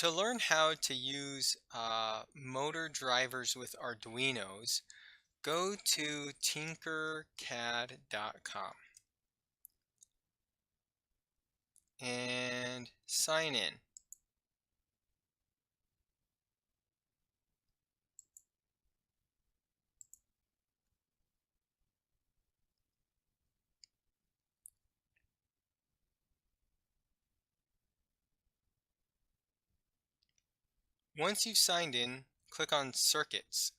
To learn how to use motor drivers with Arduinos, go to tinkercad.com and sign in. Once you've signed in, click on Circuits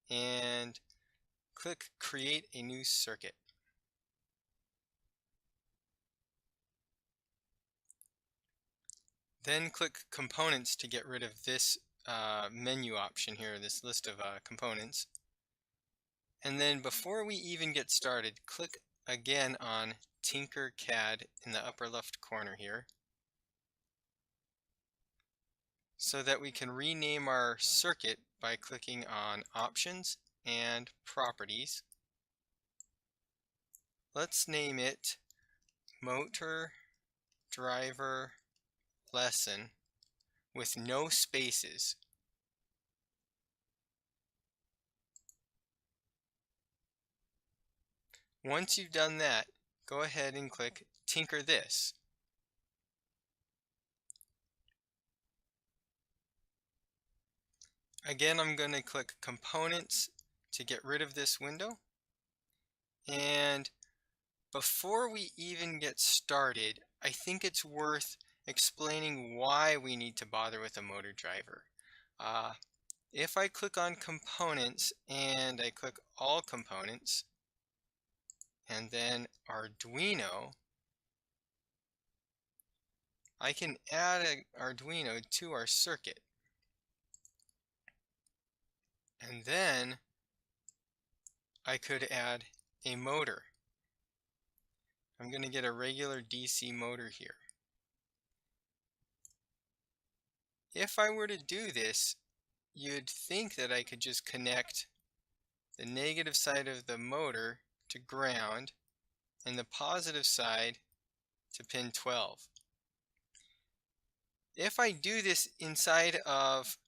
and click Create a new circuit. Then click Components to get rid of this menu option here, this list of components. And then before we even get started, click again on Tinkercad in the upper left corner here, so that we can rename our circuit by clicking on Options and Properties. Let's name it Motor Driver Lesson with no spaces. Once you've done that, go ahead and click Tinker This. Again, I'm going to click Components to get rid of this window. And before we even get started, I think it's worth explaining why we need to bother with a motor driver. If I click on Components and I click All Components, and then Arduino, I can add an Arduino to our circuit. And then I could add a motor. I'm going to get a regular DC motor here. If I were to do this, you'd think that I could just connect the negative side of the motor to ground and the positive side to pin 12. If I do this inside of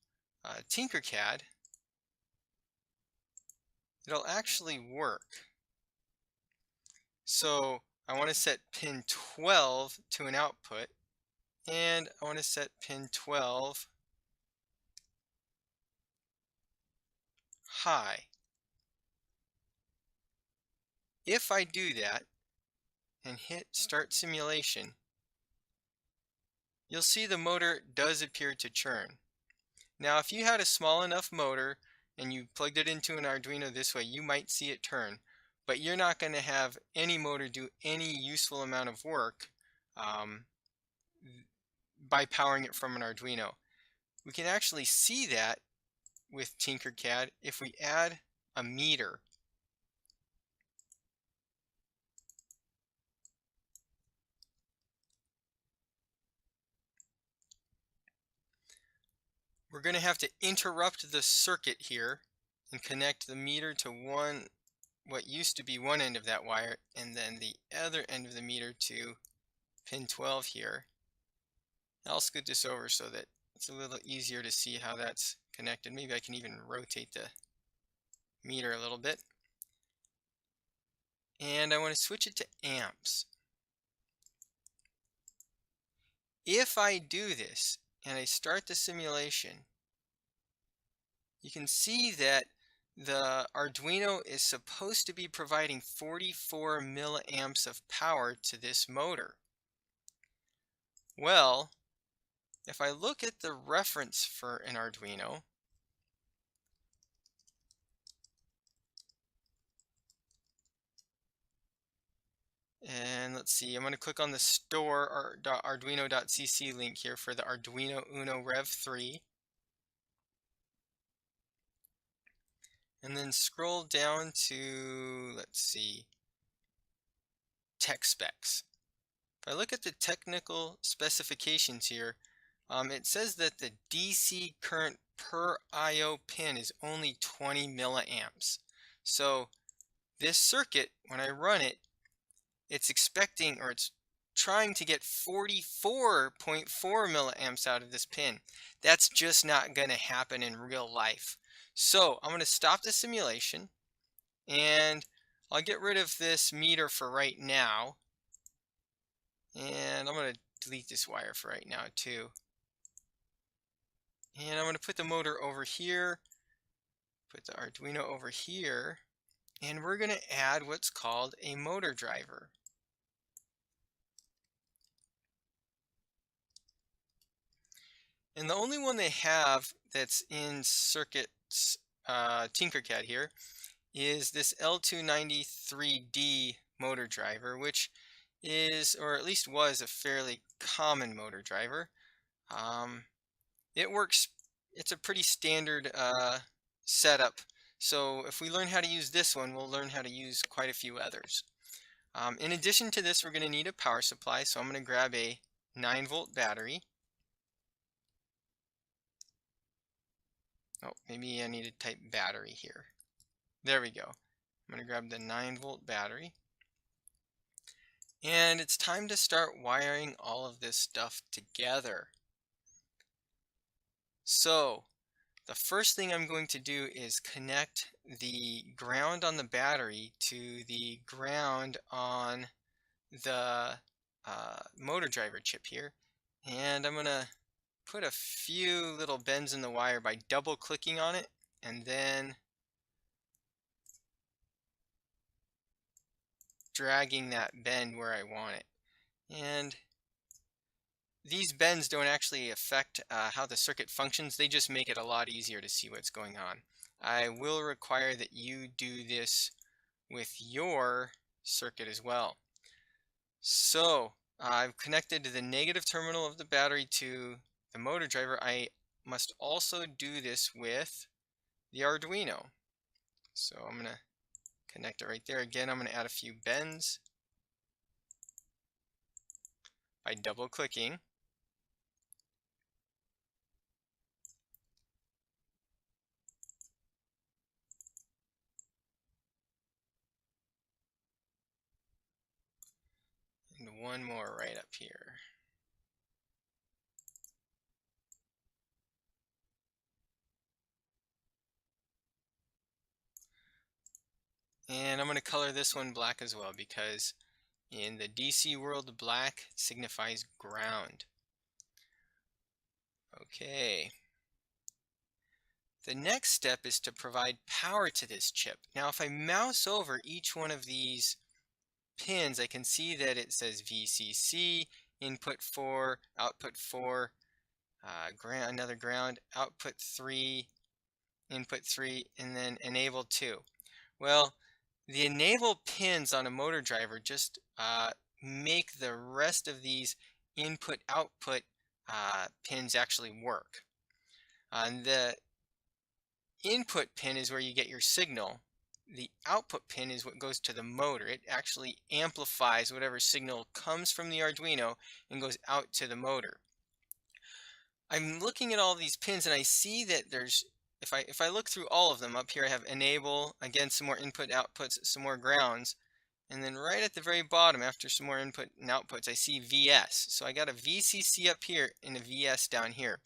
Tinkercad, it'll actually work. So I want to set pin 12 to an output, and I want to set pin 12 high. If I do that and hit Start Simulation, you'll see the motor does appear to churn. Now, if you had a small enough motor and you plugged it into an Arduino this way, you might see it turn, but you're not going to have any motor do any useful amount of work by powering it from an Arduino. We can actually see that with Tinkercad if we add a meter. We're going to have to interrupt the circuit here and connect the meter to what used to be one end of that wire, and then the other end of the meter to pin 12 here. I'll scoot this over so that it's a little easier to see how that's connected. Maybe I can even rotate the meter a little bit. And I want to switch it to amps. If I do this and I start the simulation, you can see that the Arduino is supposed to be providing 44 milliamps of power to this motor. Well, if I look at the reference for an Arduino, and let's see, I'm going to click on the store arduino.cc link here for the Arduino Uno Rev 3. And then scroll down to, let's see, tech specs. If I look at the technical specifications here, it says that the DC current per I/O pin is only 20 milliamps. So this circuit, when I run it, it's expecting, or it's trying to get 44.4 milliamps out of this pin. That's just not going to happen in real life. So I'm going to stop the simulation and I'll get rid of this meter for right now. And I'm going to delete this wire for right now too. And I'm going to put the motor over here, put the Arduino over here, and we're going to add what's called a motor driver. And the only one they have that's in circuits Tinkercad here is this L293D motor driver, which is, or at least was, a fairly common motor driver. It works, it's a pretty standard setup. So if we learn how to use this one, we'll learn how to use quite a few others. In addition to this, we're going to need a power supply. So I'm going to grab a 9-volt battery. Oh, maybe I need to type battery here. There we go. I'm going to grab the 9-volt battery. And it's time to start wiring all of this stuff together. So the first thing I'm going to do is connect the ground on the battery to the ground on the motor driver chip here. And I'm going to put a few little bends in the wire by double clicking on it and then dragging that bend where I want it. And these bends don't actually affect how the circuit functions. They just make it a lot easier to see what's going on. I will require that you do this with your circuit as well. So I've connected the negative terminal of the battery to the motor driver. I must also do this with the Arduino. So I'm going to connect it right there. Again, I'm going to add a few bends by double clicking. And one more right up here. And I'm going to color this one black as well because in the DC world, black signifies ground. Okay. The next step is to provide power to this chip. Now, if I mouse over each one of these pins, I can see that it says VCC, input 4, output 4, ground, another ground, output 3, input 3, and then enable 2. Well, the enable pins on a motor driver just make the rest of these input-output pins actually work. The input pin is where you get your signal. The output pin is what goes to the motor. It actually amplifies whatever signal comes from the Arduino and goes out to the motor. I'm looking at all these pins and I see that there's, if I look through all of them, up here I have enable, again some more input outputs, some more grounds, and then right at the very bottom after some more input and outputs I see VS. So I got a VCC up here and a VS down here.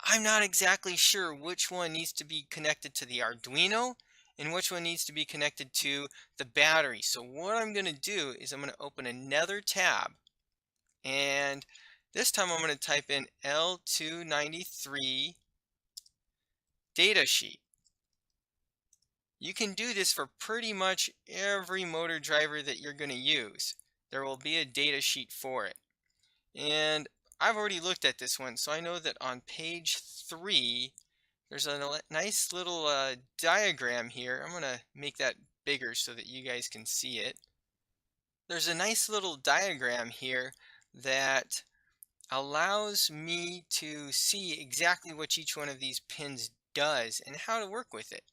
I'm not exactly sure which one needs to be connected to the Arduino and which one needs to be connected to the battery. So what I'm going to do is I'm going to open another tab, and this time I'm going to type in L293 datasheet. You can do this for pretty much every motor driver that you're going to use. There will be a datasheet for it. And I've already looked at this one, so I know that on page 3, there's a nice little diagram here. I'm going to make that bigger so that you guys can see it. There's a nice little diagram here that allows me to see exactly what each one of these pins does and how to work with it.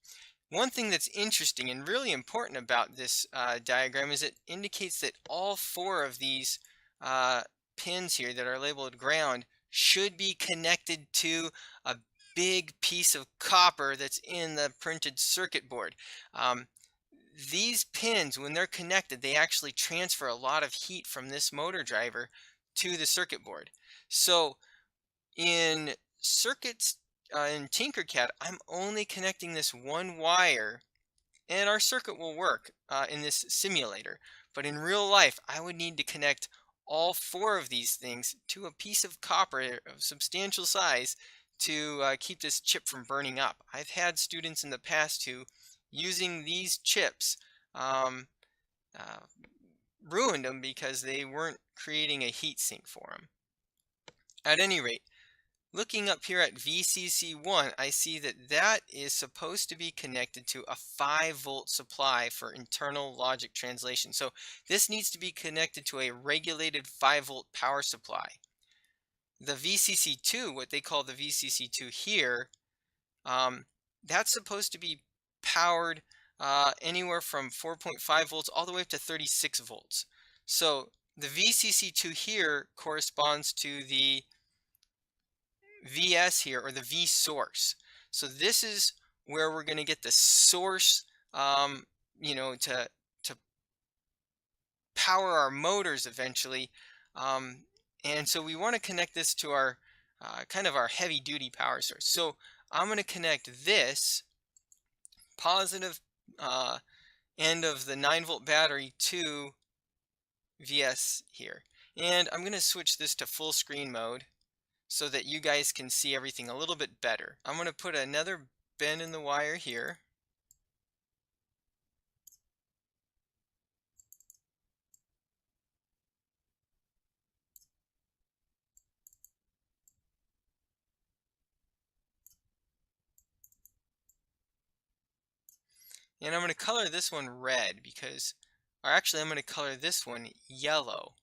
One thing that's interesting and really important about this diagram is it indicates that all 4 of these pins here that are labeled ground should be connected to a big piece of copper that's in the printed circuit board. these pins, when they're connected, they actually transfer a lot of heat from this motor driver to the circuit board. So in circuits, in Tinkercad, I'm only connecting this one wire and our circuit will work in this simulator. But in real life, I would need to connect all four of these things to a piece of copper of substantial size to keep this chip from burning up. I've had students in the past who, using these chips, um, uh, ruined them because they weren't creating a heat sink for them. At any rate, looking up here at VCC1, I see that that is supposed to be connected to a 5-volt supply for internal logic translation. So this needs to be connected to a regulated 5-volt power supply. The VCC2, what they call the VCC2 here, um, that's supposed to be powered anywhere from 4.5 volts all the way up to 36 volts. So the VCC2 here corresponds to the VS here, or the V source. So this is where we're going to get the source, um, to power our motors eventually. Um, and so we want to connect this to our kind of our heavy duty power source. So I'm going to connect this positive uh, end of the 9-volt battery to VS here. And I'm going to switch this to full screen mode so that you guys can see everything a little bit better. I'm going to put another bend in the wire here. And I'm going to color this one red because, or actually I'm going to color this one yellow.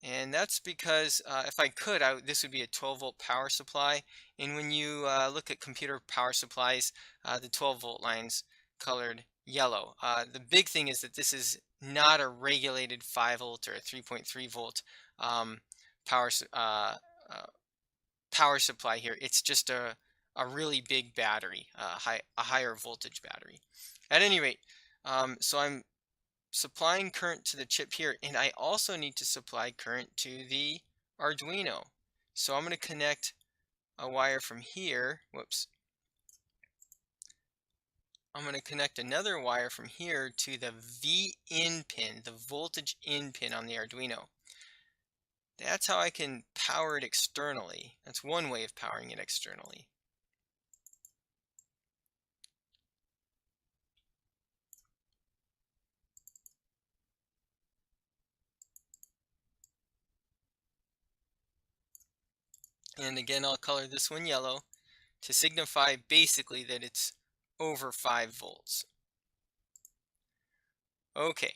And that's because if I could, this would be a 12-volt power supply. And when you look at computer power supplies, the 12-volt line's colored yellow. The big thing is that this is not a regulated 5-volt or a 3.3-volt um, power uh, power supply here. It's just a really big battery, a higher voltage battery. At any rate, so I'm supplying current to the chip here, and I also need to supply current to the Arduino. So I'm going to connect a wire from here. Whoops. I'm going to connect another wire from here to the V-in pin, the voltage in pin on the Arduino. That's how I can power it externally. That's one way of powering it externally. And again, I'll color this one yellow to signify basically that it's over 5 volts. Okay,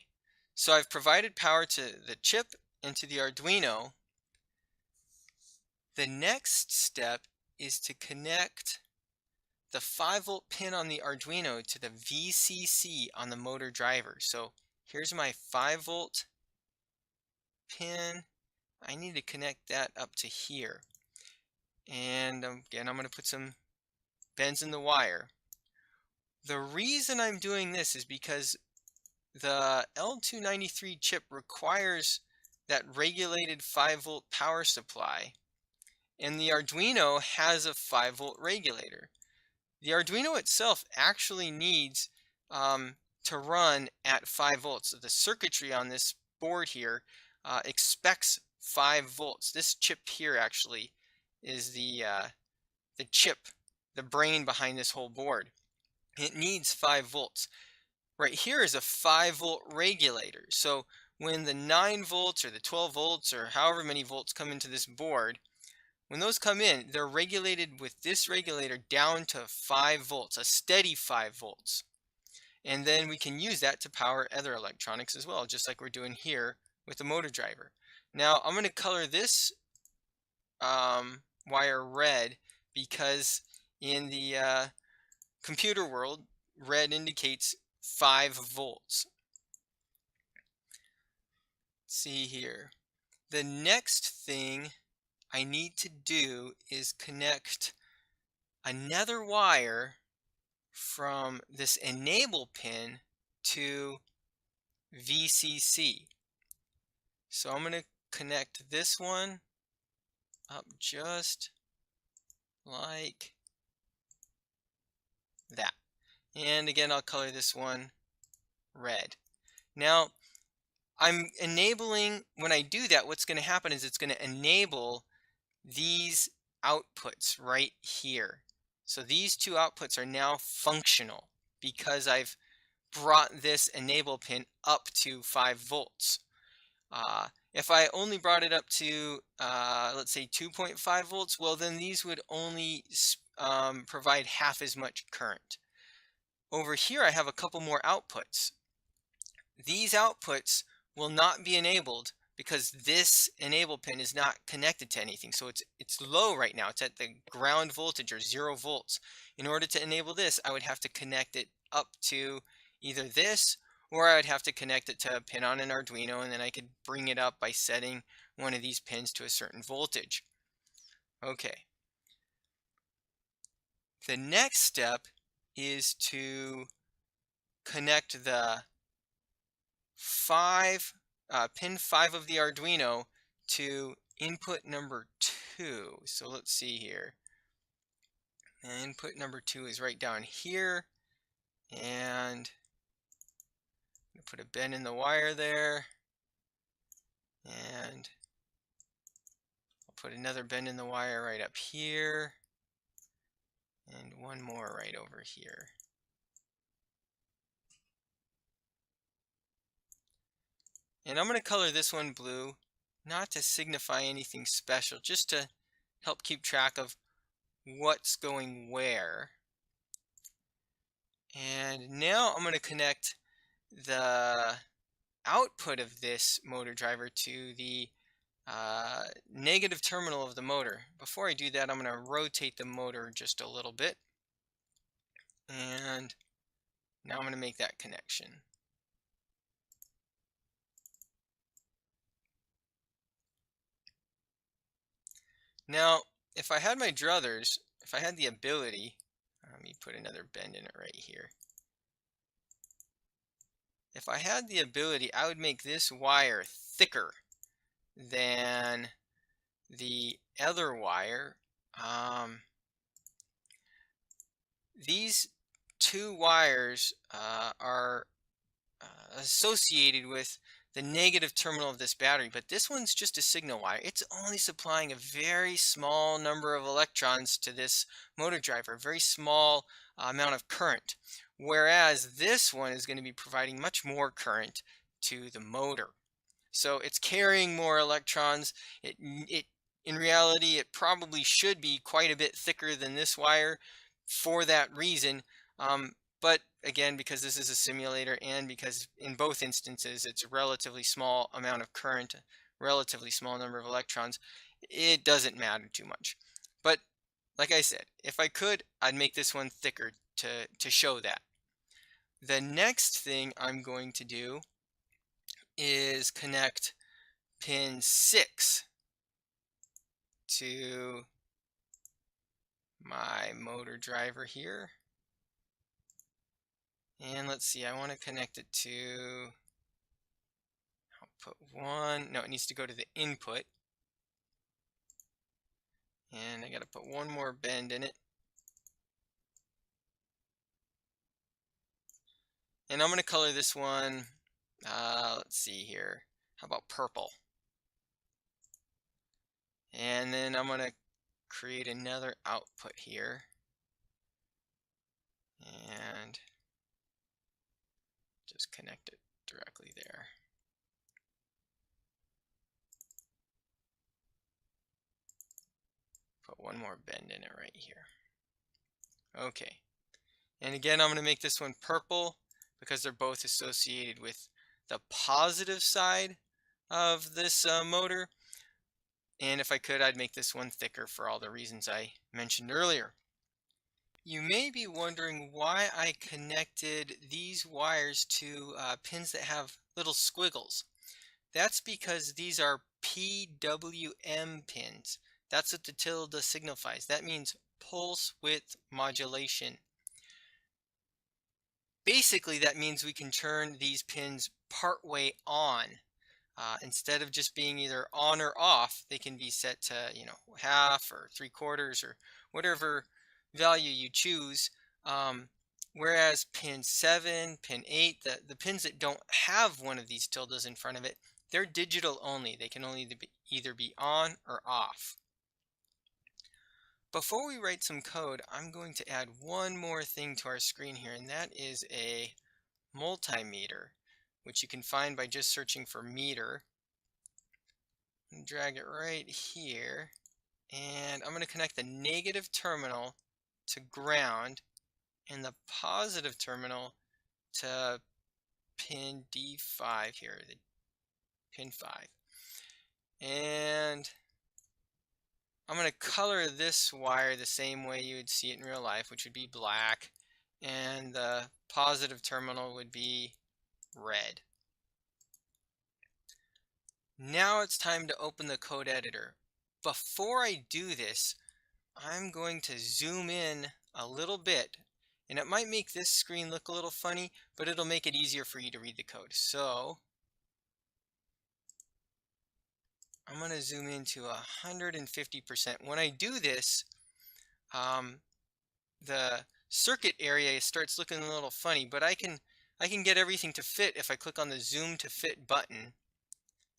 so I've provided power to the chip and to the Arduino. The next step is to connect the 5-volt pin on the Arduino to the VCC on the motor driver. So here's my 5-volt pin. I need to connect that up to here. And again, I'm going to put some bends in the wire. The reason I'm doing this is because the L293 chip requires that regulated 5-volt power supply, and the Arduino has a 5-volt regulator. The Arduino itself actually needs to run at 5 volts. So the circuitry on this board here expects 5 volts. This chip here actually is the chip, the brain behind this whole board. It needs 5 volts. Right here is a 5-volt regulator. So when the 9 volts or the 12 volts or however many volts come into this board, when those come in, they're regulated with this regulator down to 5 volts, a steady 5 volts. And then we can use that to power other electronics as well, just like we're doing here with the motor driver. Now I'm going to color this wire red because in the computer world, red indicates 5 volts. Let's see here. The next thing I need to do is connect another wire from this enable pin to VCC. So I'm going to connect this one up just like that. And again, I'll color this one red. Now, I'm enabling, when I do that, what's going to happen is it's going to enable these outputs right here. So these two outputs are now functional because I've brought this enable pin up to 5 volts. If I only brought it up to, let's say 2.5 volts, well, then these would only provide half as much current. Over here, I have a couple more outputs. These outputs will not be enabled because this enable pin is not connected to anything. So it's low right now. It's at the ground voltage or 0 volts. In order to enable this, I would have to connect it up to either this, or I would have to connect it to a pin on an Arduino, and then I could bring it up by setting one of these pins to a certain voltage. Okay. The next step is to connect the pin 5 of the Arduino to input number 2. So let's see here. Input number 2 is right down here, and I'm going to put a bend in the wire there, and I'll put another bend in the wire right up here, and one more right over here. And I'm going to color this one blue, not to signify anything special, just to help keep track of what's going where. And now I'm going to connect the output of this motor driver to the negative terminal of the motor. Before I do that, I'm going to rotate the motor just a little bit. And now I'm going to make that connection. Now, if I had my druthers, if I had the ability, let me put another bend in it right here. If I had the ability, I would make this wire thicker than the other wire. These two wires are associated with the negative terminal of this battery, but this one's just a signal wire. It's only supplying a very small number of electrons to this motor driver, a very small amount of current, whereas this one is going to be providing much more current to the motor. So it's carrying more electrons. In reality, it probably should be quite a bit thicker than this wire for that reason. But again, because this is a simulator and because in both instances it's a relatively small amount of current, relatively small number of electrons, it doesn't matter too much. But like I said, if I could, I'd make this one thicker to show that. The next thing I'm going to do is connect pin 6 to my motor driver here. And let's see, I want to connect it to output 1. No, it needs to go to the input. And I got to put one more bend in it. And I'm going to color this one, let's see here, how about purple? And then I'm going to create another output here. And just connect it directly there. Put one more bend in it right here. Okay. And again, I'm going to make this one purple because they're both associated with the positive side of this motor. And if I could, I'd make this one thicker for all the reasons I mentioned earlier. You may be wondering why I connected these wires to pins that have little squiggles. That's because these are PWM pins. That's what the tilde signifies. That means pulse width modulation. Basically, that means we can turn these pins partway on. Instead of just being either on or off, they can be set to, half or 3/4 or whatever value you choose. Um, Whereas pin 7, pin 8, the pins that don't have one of these tildes in front of it, they're digital only. They can only either be on or off. Before we write some code, I'm going to add one more thing to our screen here, and that is a multimeter, which you can find by just searching for meter. And drag it right here, and I'm going to connect the negative terminal to ground and the positive terminal to pin D5 here, the pin 5. And I'm going to color this wire the same way you would see it in real life, which would be black, and the positive terminal would be red. Now it's time to open the code editor. Before I do this, I'm going to zoom in a little bit, and it might make this screen look a little funny, but it'll make it easier for you to read the code. So I'm going to zoom into 150%. When I do this, the circuit area starts looking a little funny, but I can get everything to fit if I click on the zoom to fit button,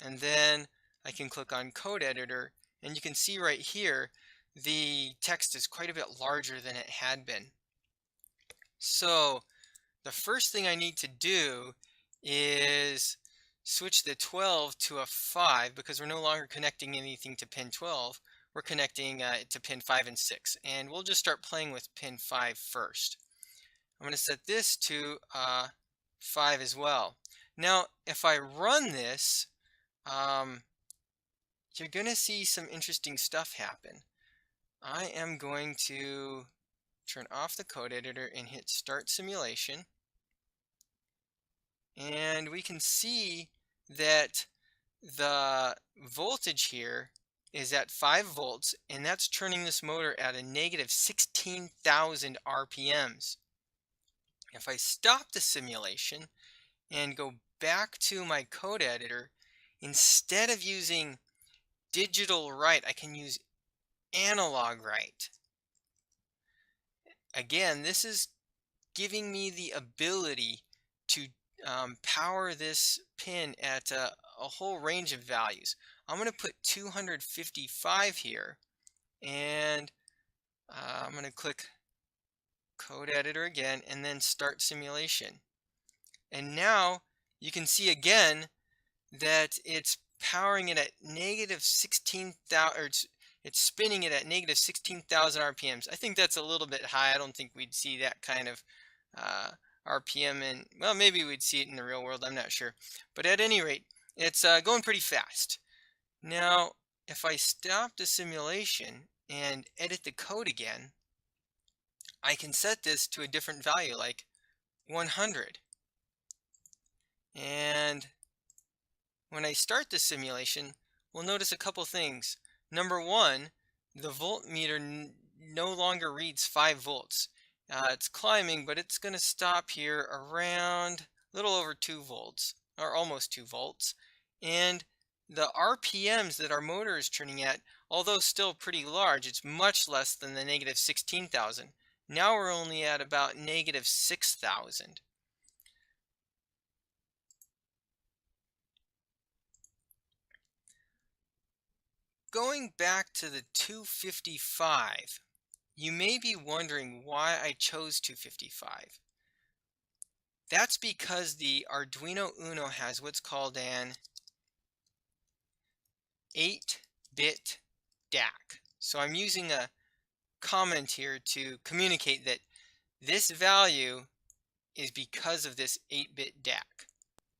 and then I can click on code editor, and you can see right here the text is quite a bit larger than it had been. So the first thing I need to do is switch the 12 to a 5, because we're no longer connecting anything to pin 12. We're connecting it to pin 5 and 6, and we'll just start playing with pin 5 first. I'm going to set this to 5 as well. Now if I run this, you're going to see some interesting stuff happen. I am going to turn off the code editor and hit start simulation. And we can see that the voltage here is at 5 volts, and that's turning this motor at a negative 16,000 RPMs. If I stop the simulation and go back to my code editor, instead of using digital write, I can use analog write. Again, this is giving me the ability to power this pin at a whole range of values. I'm going to put 255 here, and I'm going to click code editor again and then start simulation. And now you can see again that it's powering it at negative 16,000, or it's spinning it at negative 16,000 RPMs. I think that's a little bit high. I don't think we'd see that kind of RPM, and well, maybe we'd see it in the real world, I'm not sure. But at any rate, it's going pretty fast. Now, if I stop the simulation and edit the code again, I can set this to a different value, like 100. And when I start the simulation, we'll notice a couple things. Number one, the voltmeter no longer reads 5 volts. It's climbing, but it's going to stop here around a little over 2 volts, or almost 2 volts. And the RPMs that our motor is turning at, although still pretty large, it's much less than the negative 16,000. Now we're only at about negative 6,000. Going back to the 255, you may be wondering why I chose 255. That's because the Arduino Uno has what's called an 8-bit DAC. So I'm using a comment here to communicate that this value is because of this 8-bit DAC.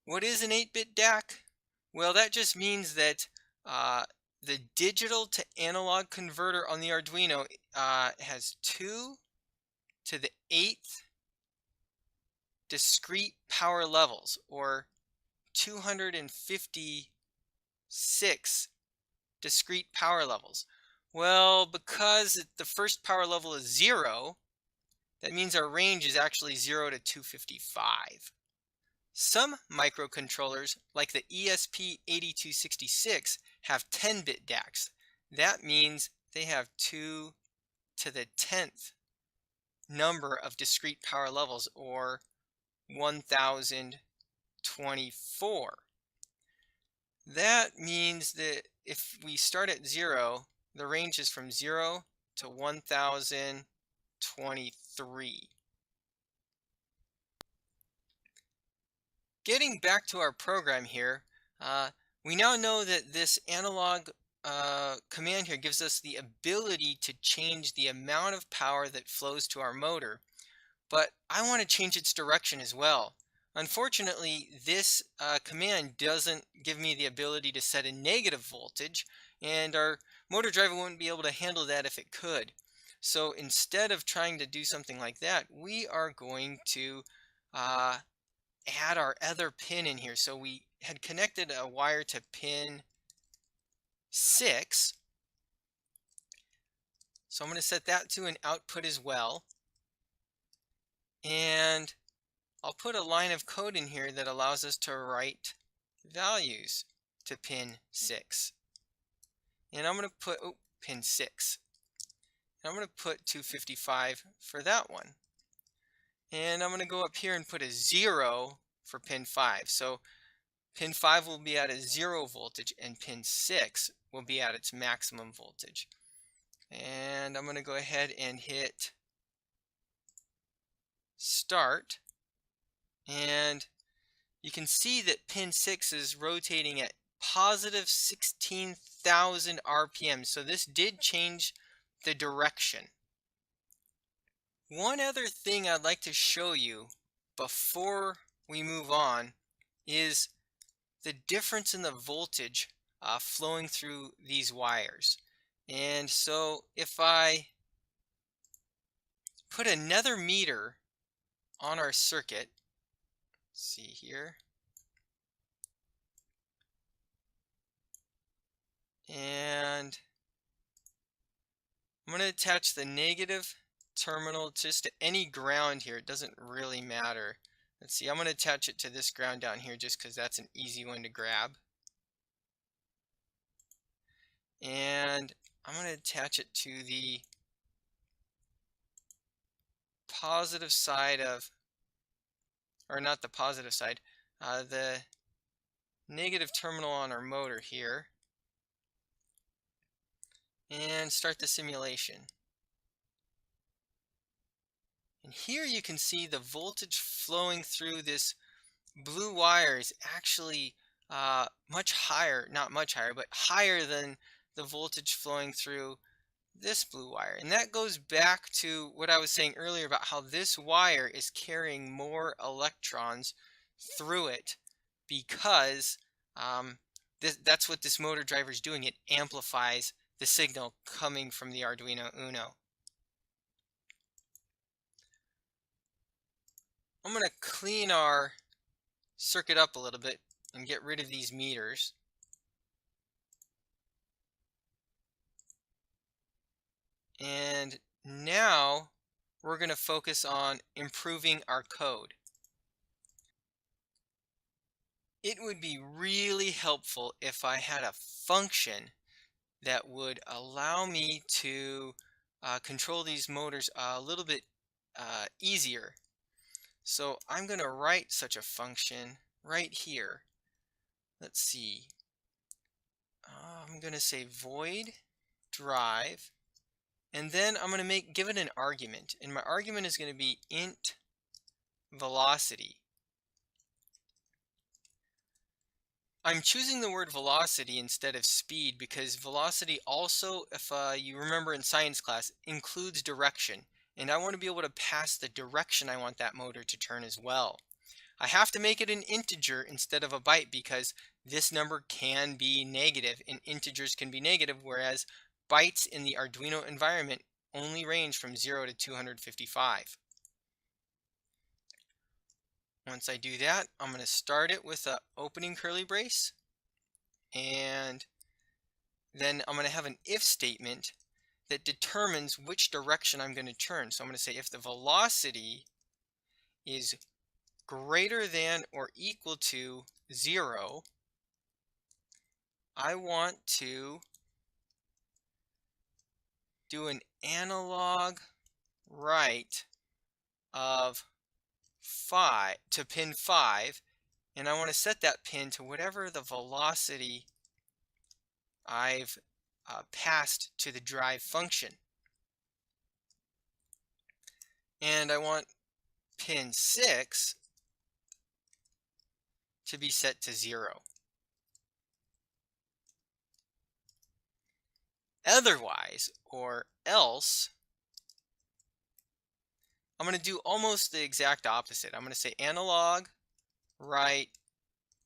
What is an 8-bit DAC? Well, that just means that the digital to analog converter on the Arduino has 2 to the 8th discrete power levels, or 256 discrete power levels. Well, because the first power level is 0, That means our range is actually 0 to 255. Some microcontrollers, like the ESP8266, have 10-bit DACs. That means they have 2 to the 10th number of discrete power levels, or 1024. That means that if we start at 0, the range is from 0 to 1023. Getting back to our program here, we now know that this analog command here gives us the ability to change the amount of power that flows to our motor, but I want to change its direction as well. Unfortunately, this command doesn't give me the ability to set a negative voltage, and our motor driver wouldn't be able to handle that if it could. So instead of trying to do something like that, we are going to uh, add our other pin in here. So we had connected a wire to pin 6. So I'm going to set that to an output as well. And I'll put a line of code in here that allows us to write values to pin 6. And I'm going to put, pin 6. And I'm going to put 255 for that one. And I'm going to go up here and put a 0 for pin 5. So pin 5 will be at a 0 voltage, and pin 6 will be at its maximum voltage. And I'm going to go ahead and hit start. And you can see that pin 6 is rotating at positive 16,000 RPM. So this did change the direction. One other thing I'd like to show you before we move on is the difference in the voltage flowing through these wires. And so if I put another meter on our circuit, let's see here, and I'm going to attach the negative terminal just to any ground here. It doesn't really matter. Let's see, I'm going to attach it to this ground down here just because that's an easy one to grab. And I'm going to attach it to the positive side of, or not the positive side, the negative terminal on our motor here, and start the simulation. And here you can see the voltage flowing through this blue wire is actually much higher, not much higher, but higher than the voltage flowing through this blue wire. And that goes back to what I was saying earlier about how this wire is carrying more electrons through it, because that's what this motor driver is doing. It amplifies the signal coming from the Arduino Uno. I'm going to clean our circuit up a little bit and get rid of these meters. And now we're going to focus on improving our code. It would be really helpful if I had a function that would allow me to control these motors a little bit easier. So I'm going to write such a function right here. Let's see. I'm going to say void drive, and then I'm going to give it an argument, and my argument is going to be int velocity. I'm choosing the word velocity instead of speed because velocity also, if you remember in science class, includes direction. And I want to be able to pass the direction I want that motor to turn as well. I have to make it an integer instead of a byte because this number can be negative and integers can be negative, whereas bytes in the Arduino environment only range from 0 to 255. Once I do that, I'm going to start it with an opening curly brace, and then I'm going to have an if statement that determines which direction I'm going to turn. So I'm going to say if the velocity is greater than or equal to 0, I want to do an analog write of 5 to pin 5, and I want to set that pin to whatever the velocity I've passed to the drive function. And I want pin 6 to be set to 0. Otherwise, or else, I'm going to do almost the exact opposite. I'm going to say analog write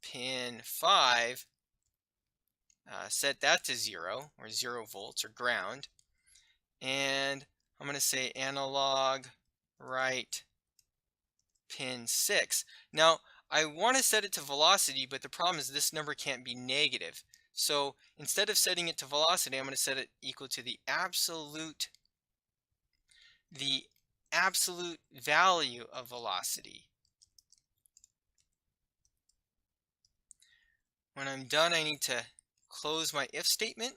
pin 5, set that to 0 or 0 volts or ground. And I'm going to say analog write pin 6. Now, I want to set it to velocity, but the problem is this number can't be negative. So instead of setting it to velocity, I'm going to set it equal to the absolute value of velocity. When I'm done, I need to close my if statement,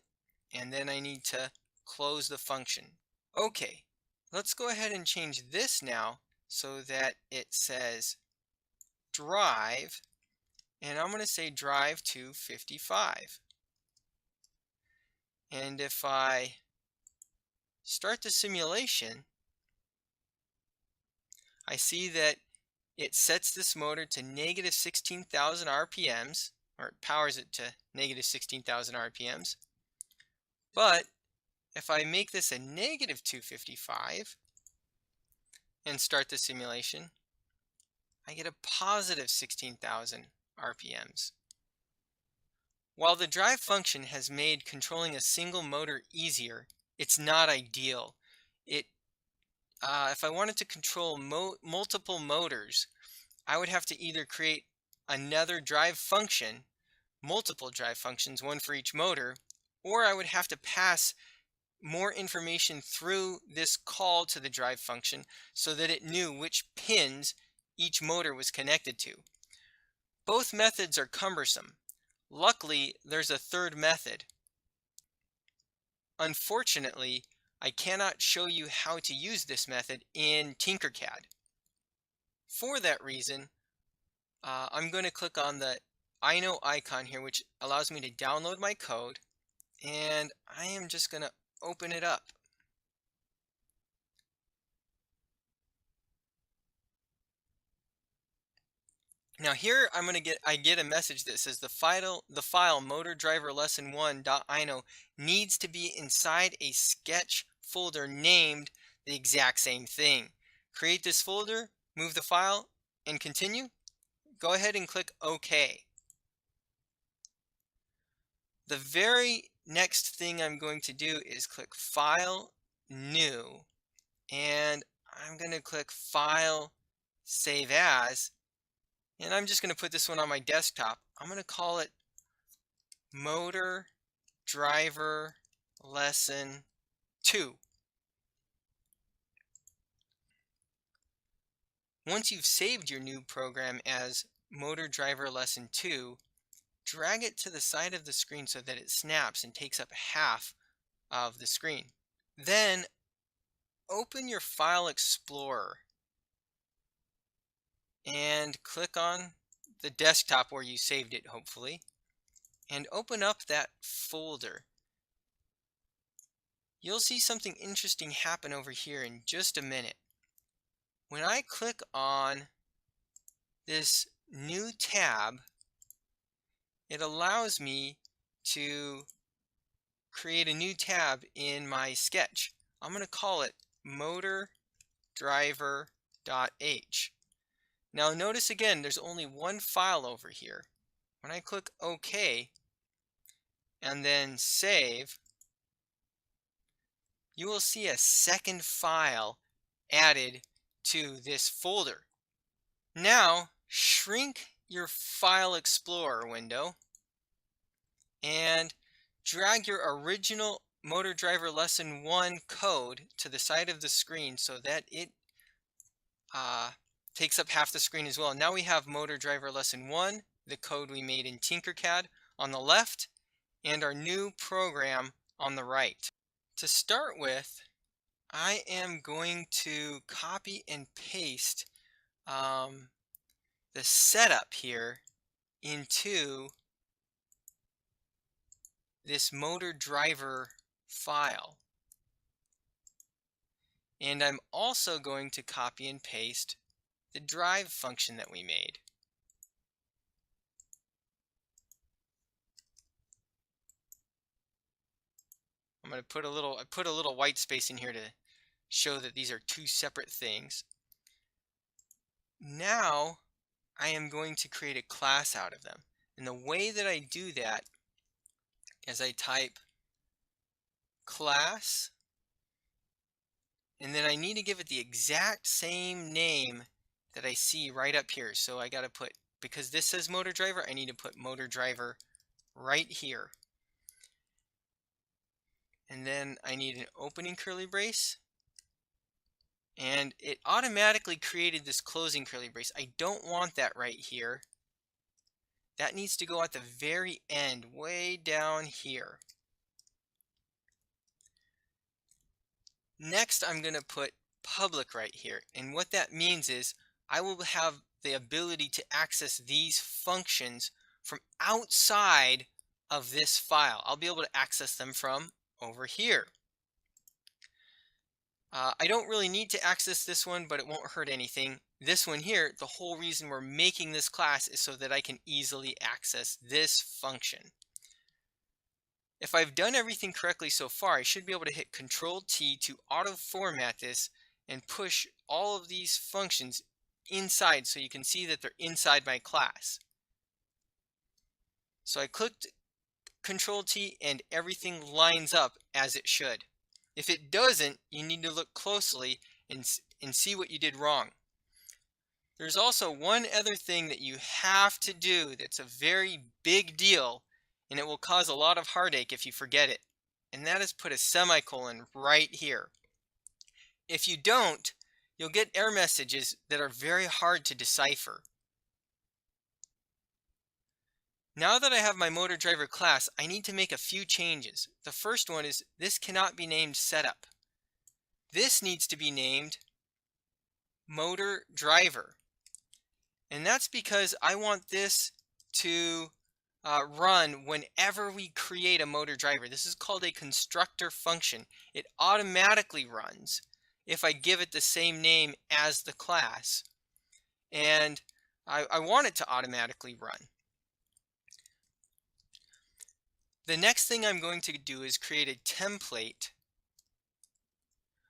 and then I need to close the function. Okay, let's go ahead and change this now so that it says drive, and I'm going to say drive to 55. And if I start the simulation, I see that it sets this motor to negative 16,000 RPMs, or it powers it to negative 16,000 RPMs. But if I make this a negative 255 and start the simulation, I get a positive 16,000 RPMs. While the drive function has made controlling a single motor easier, it's not ideal. If I wanted to control multiple motors, I would have to either create another drive function, multiple drive functions, one for each motor, or I would have to pass more information through this call to the drive function so that it knew which pins each motor was connected to. Both methods are cumbersome. Luckily, there's a third method. Unfortunately, I cannot show you how to use this method in Tinkercad. For that reason, I'm going to click on the I know icon here, which allows me to download my code, and I am just going to open it up. Now here I get a message that says the file motor driver lesson 1.ino needs to be inside a sketch folder named the exact same thing. Create this folder, move the file, and continue. Go ahead and click OK. The very next thing I'm going to do is click File, New, and I'm going to click File, Save As. And I'm just going to put this one on my desktop. I'm going to call it Motor Driver Lesson 2. Once you've saved your new program as Motor Driver Lesson 2, drag it to the side of the screen so that it snaps and takes up half of the screen. Then open your File Explorer and click on the desktop where you saved it, hopefully, and open up that folder. You'll see something interesting happen over here in just a minute. When I click on this new tab, it allows me to create a new tab in my sketch. I'm going to call it motor driver.h. Now notice again, there's only one file over here. When I click OK and then save, you will see a second file added to this folder. Now shrink your File Explorer window and drag your original motor driver lesson 1 code to the side of the screen so that it uh, takes up half the screen as well. Now we have motor driver lesson 1, the code we made in Tinkercad on the left, and our new program on the right. To start with, I am going to copy and paste the setup here into this motor driver file. And I'm also going to copy and paste the drive function that we made. I'm going to put I put a little white space in here to show that these are two separate things. Now I am going to create a class out of them. And the way that I do that is I type class, and then I need to give it the exact same name that I see right up here. So I got to put, because this says motor driver, I need to put motor driver right here. And then I need an opening curly brace. And it automatically created this closing curly brace. I don't want that right here. That needs to go at the very end, way down here. Next, I'm going to put public right here. And what that means is I will have the ability to access these functions from outside of this file. I'll be able to access them from over here. I don't really need to access this one, but it won't hurt anything. This one here, the whole reason we're making this class is so that I can easily access this function. If I've done everything correctly so far, I should be able to hit Control-T to auto-format this and push all of these functions inside so you can see that they're inside my class. So I clicked Control-T and everything lines up as it should. If it doesn't, you need to look closely and see what you did wrong. There's also one other thing that you have to do that's a very big deal, and it will cause a lot of heartache if you forget it. And that is put a semicolon right here. If you don't, you'll get error messages that are very hard to decipher. Now that I have my motor driver class, I need to make a few changes. The first one is this cannot be named setup. This needs to be named motor driver. And that's because I want this to run whenever we create a motor driver. This is called a constructor function. It automatically runs if I give it the same name as the class. And I want it to automatically run. The next thing I'm going to do is create a template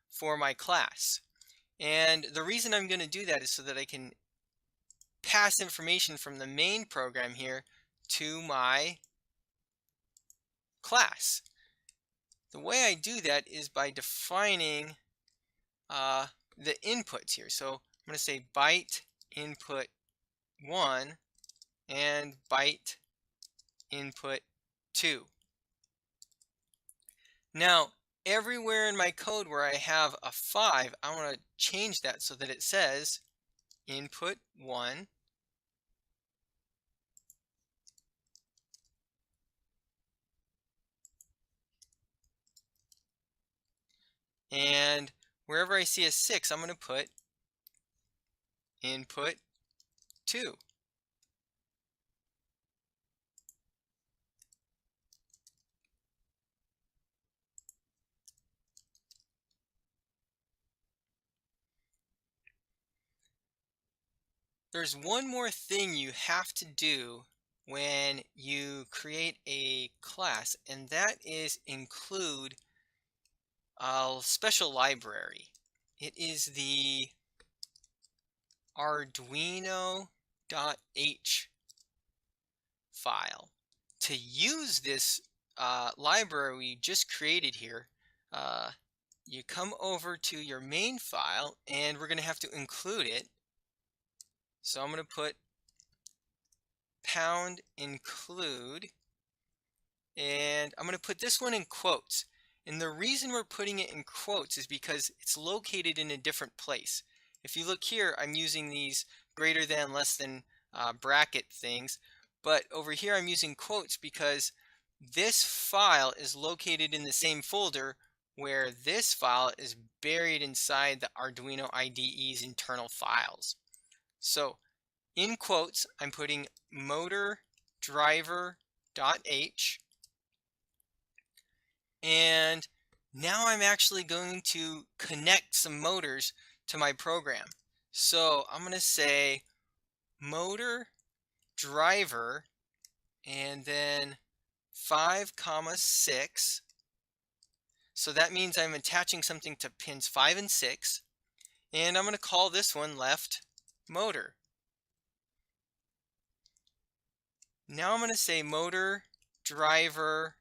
for my class. And the reason I'm going to do that is so that I can pass information from the main program here to my class. The way I do that is by defining the inputs here. So I'm going to say byte input 1 and byte input 2. Now, everywhere in my code where I have a 5, I want to change that so that it says input 1 and wherever I see a 6, I'm going to put input 2. There's one more thing you have to do when you create a class, and that is include a special library. It is the Arduino.h file. To use this library we just created here, you come over to your main file and we're going to have to include it. So I'm going to put pound include, and I'm going to put this one in quotes. And the reason we're putting it in quotes is because it's located in a different place. If you look here, I'm using these greater than, less than bracket things. But over here, I'm using quotes because this file is located in the same folder where this file is buried inside the Arduino IDE's internal files. So in quotes, I'm putting motor driver.h. And now I'm actually going to connect some motors to my program. So I'm going to say motor driver and then 5, 6. So that means I'm attaching something to pins 5 and 6. And I'm going to call this one left motor. Now I'm going to say motor driver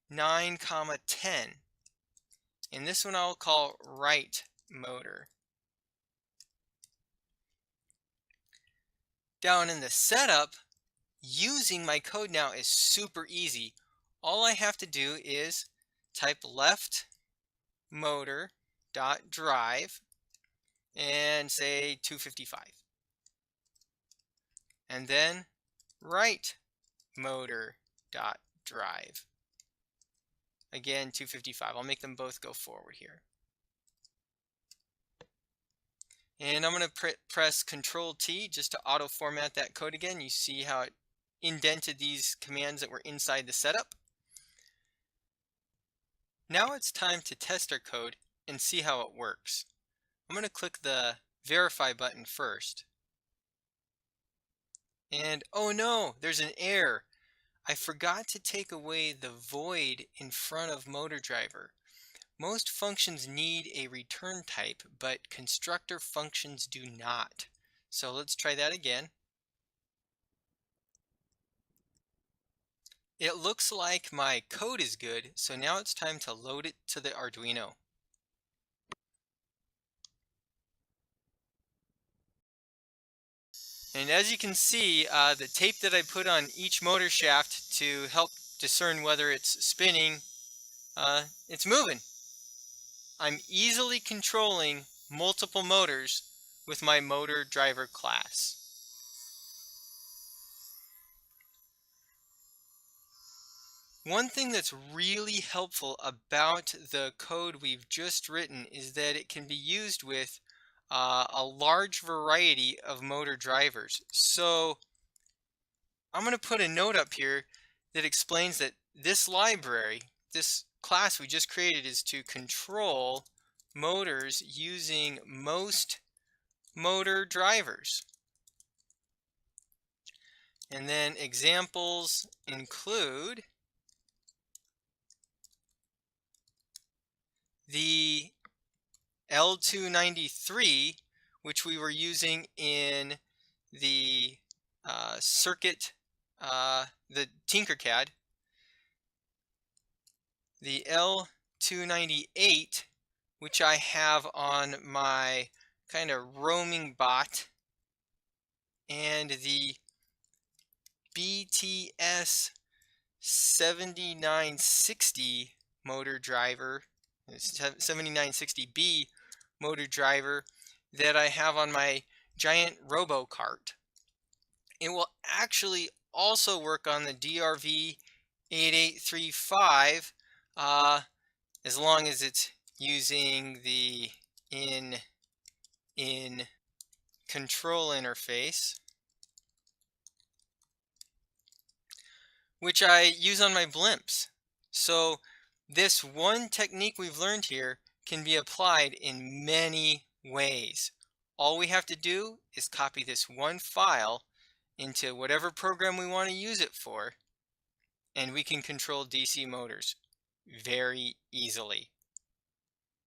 9, 10. And this one I'll call right motor. Down in the setup, using my code now is super easy. All I have to do is type left motor dot drive and say 255. And then right motor dot drive. Again, 255. I'll make them both go forward here. And I'm going to press Control T just to auto format that code again. You see how it indented these commands that were inside the setup. Now it's time to test our code and see how it works. I'm going to click the Verify button first. And oh no, there's an error. I forgot to take away the void in front of motor driver. Most functions need a return type, but constructor functions do not. So let's try that again. It looks like my code is good, so now it's time to load it to the Arduino. And as you can see, the tape that I put on each motor shaft to help discern whether it's spinning, it's moving. I'm easily controlling multiple motors with my motor driver class. One thing that's really helpful about the code we've just written is that it can be used with a large variety of motor drivers. So I'm going to put a note up here that explains that this library, this class we just created, is to control motors using most motor drivers. And then examples include the L293, which we were using in the circuit, the Tinkercad, the L298, which I have on my kind of roaming bot, and the BTS 7960 motor driver, 7960B motor driver that I have on my giant robo cart. It will actually also work on the DRV 8835 as long as it's using the in control interface, which I use on my blimps. So this one technique we've learned here can be applied in many ways. All we have to do is copy this one file into whatever program we want to use it for, and we can control DC motors very easily.